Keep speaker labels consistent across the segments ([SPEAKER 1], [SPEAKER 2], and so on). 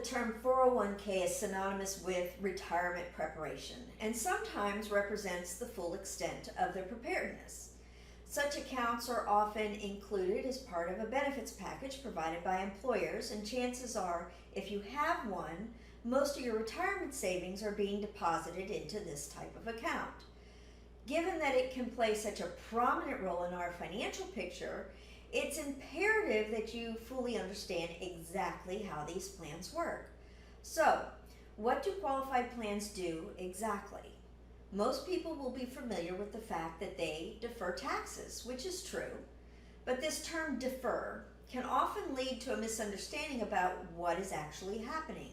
[SPEAKER 1] term 401k is synonymous with retirement preparation and sometimes represents the full extent of their preparedness. Such accounts are often included as part of a benefits package provided by employers, and chances are, if you have one, most of your retirement savings are being deposited into this type of account. Given that it can play such a prominent role in our financial picture, it's imperative that you fully understand exactly how these plans work. So, what do qualified plans do exactly? Most people will be familiar with the fact that they defer taxes, which is true, but this term defer can often lead to a misunderstanding about what is actually happening.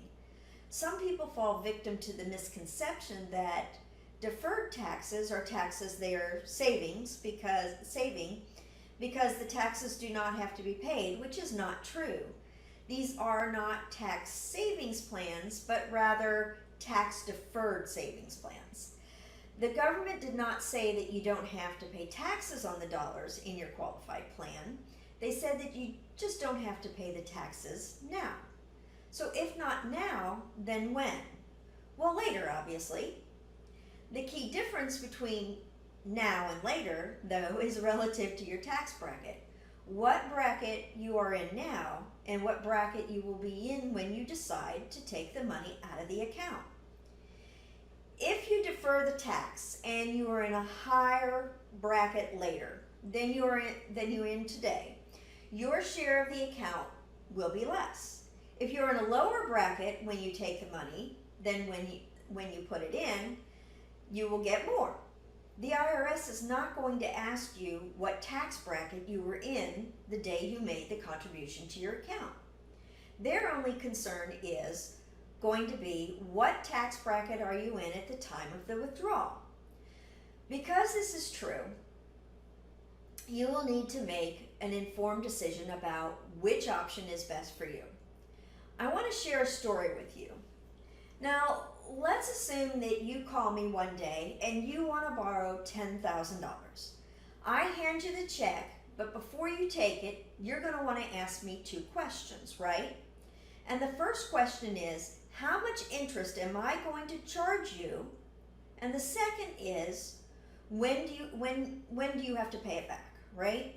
[SPEAKER 1] Some people fall victim to the misconception that deferred taxes are taxes they are saving because the taxes do not have to be paid, which is not true. These are not tax savings plans, but rather tax deferred savings plans. The government did not say that you don't have to pay taxes on the dollars in your qualified plan. They said that you just don't have to pay the taxes now. So if not now, then when? Well, later, obviously. The key difference between now and later, though, is relative to your tax bracket. What bracket you are in now and what bracket you will be in when you decide to take the money out of the account. If you defer the tax and you are in a higher bracket later than you're in today, your share of the account will be less. If you're in a lower bracket when you take the money than when you put it in, you will get more. The IRS is not going to ask you what tax bracket you were in the day you made the contribution to your account. Their only concern is going to be what tax bracket are you in at the time of the withdrawal. Because this is true, you will need to make an informed decision about which option is best for you. I want to share a story with you. Now, let's assume that you call me one day and you want to borrow $10,000. I hand you the check, but before you take it, you're going to want to ask me 2 questions, right? And the first question is, how much interest am I going to charge you? And the second is, when do you have to pay it back, right?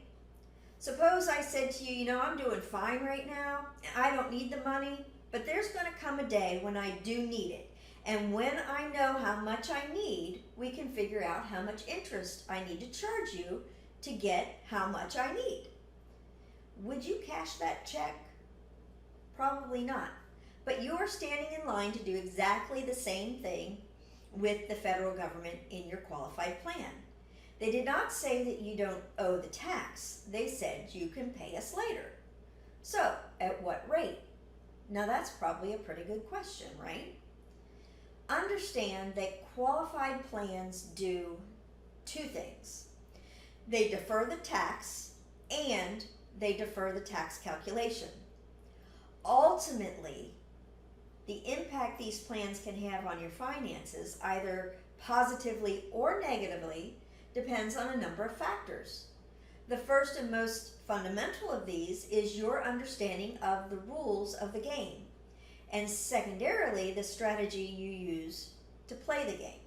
[SPEAKER 1] Suppose I said to you, I'm doing fine right now. I don't need the money, but there's going to come a day when I do need it. And when I know how much I need, we can figure out how much interest I need to charge you to get how much I need. Would you cash that check? Probably not. But you are standing in line to do exactly the same thing with the federal government in your qualified plan. They did not say that you don't owe the tax. They said you can pay us later. So, at what rate? Now that's probably a pretty good question, right? Understand that qualified plans do 2 things. They defer the tax and they defer the tax calculation. Ultimately, the impact these plans can have on your finances, either positively or negatively, depends on a number of factors. The first and most fundamental of these is your understanding of the rules of the game, and secondarily, the strategy you use to play the game.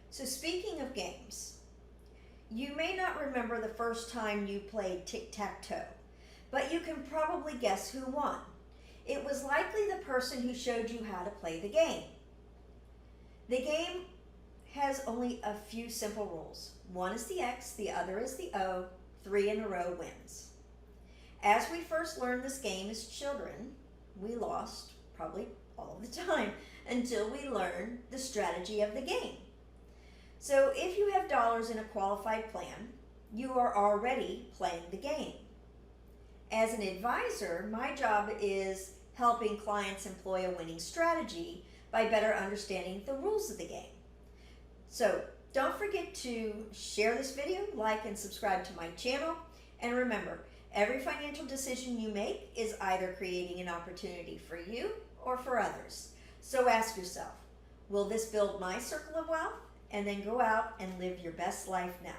[SPEAKER 1] So speaking of games, you may not remember the first time you played tic-tac-toe, but you can probably guess who won. It was likely the person who showed you how to play the game. The game has only a few simple rules. One is the X, the other is the O, 3 in a row wins. As we first learned this game as children, we lost probably all of the time until we learned the strategy of the game. So if you have dollars in a qualified plan, you are already playing the game. As an advisor, my job is helping clients employ a winning strategy by better understanding the rules of the game. So don't forget to share this video, like and subscribe to my channel, and remember, every financial decision you make is either creating an opportunity for you or for others. So ask yourself, will this build my circle of wealth? And then go out and live your best life now.